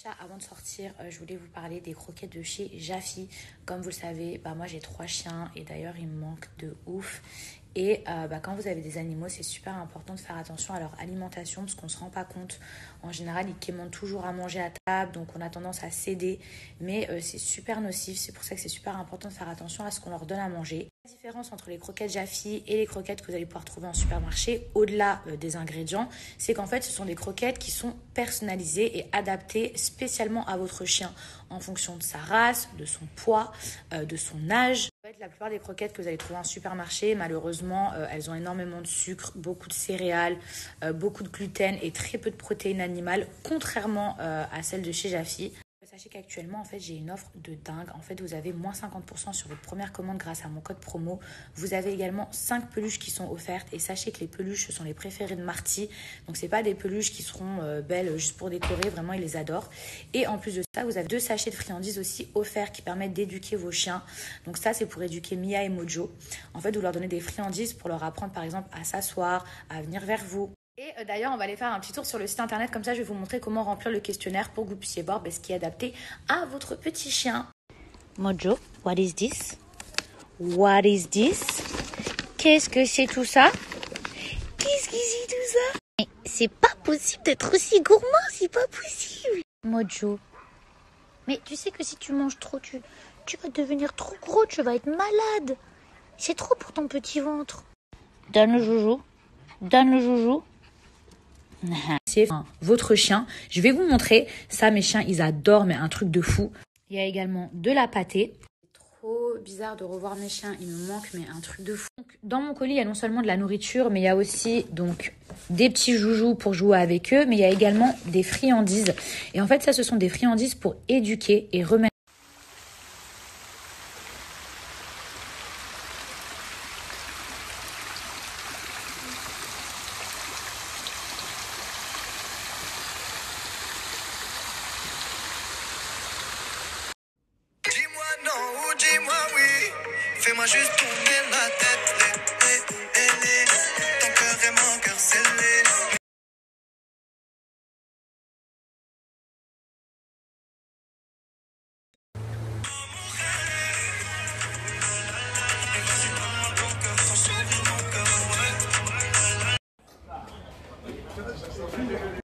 Chat, avant de sortir, je voulais vous parler des croquettes de chez Jafi. Comme vous le savez, moi j'ai 3 chiens et d'ailleurs il me manque de ouf. Et quand vous avez des animaux, c'est super important de faire attention à leur alimentation parce qu'on ne se rend pas compte. En général, ils quémandent toujours à manger à table, donc on a tendance à céder. Mais c'est super nocif, c'est pour ça que c'est super important de faire attention à ce qu'on leur donne à manger. La différence entre les croquettes Jafi et les croquettes que vous allez pouvoir trouver en supermarché, au-delà des ingrédients, c'est qu'en fait, ce sont des croquettes qui sont personnalisées et adaptées spécialement à votre chien en fonction de sa race, de son poids, de son âge. En fait, la plupart des croquettes que vous allez trouver en supermarché, malheureusement, elles ont énormément de sucre, beaucoup de céréales, beaucoup de gluten et très peu de protéines animales, contrairement à celles de chez Jafi. Sachez qu'actuellement, en fait, j'ai une offre de dingue. En fait, vous avez moins 50% sur votre première commande grâce à mon code promo. Vous avez également 5 peluches qui sont offertes. Et sachez que les peluches, ce sont les préférées de Marty. Donc, c'est pas des peluches qui seront belles juste pour décorer. Vraiment, ils les adorent. Et en plus de ça, vous avez 2 sachets de friandises aussi offerts qui permettent d'éduquer vos chiens. Donc, ça, c'est pour éduquer Mia et Mojo. En fait, vous leur donnez des friandises pour leur apprendre, par exemple, à s'asseoir, à venir vers vous. Et d'ailleurs, on va aller faire un petit tour sur le site internet, comme ça je vais vous montrer comment remplir le questionnaire pour que vous puissiez voir ce qui est adapté à votre petit chien. Mojo, what is this? What is this? Qu'est-ce que c'est tout ça? Qu'est-ce que c'est tout ça? Mais c'est pas possible d'être aussi gourmand, c'est pas possible. Mojo, mais tu sais que si tu manges trop, tu vas devenir trop gros, tu vas être malade. C'est trop pour ton petit ventre. Donne le joujou. Donne le joujou. C'est votre chien. Je vais vous montrer. Ça, mes chiens, ils adorent, mais un truc de fou. Il y a également de la pâtée. C'est trop bizarre de revoir mes chiens. Il me manque, mais un truc de fou. Donc, dans mon colis, il y a non seulement de la nourriture, mais il y a aussi donc des petits joujoux pour jouer avec eux. Mais il y a également des friandises. Et en fait, ça, ce sont des friandises pour éduquer et remettre. Dis-moi non ou dis-moi oui, fais-moi juste tourner la tête.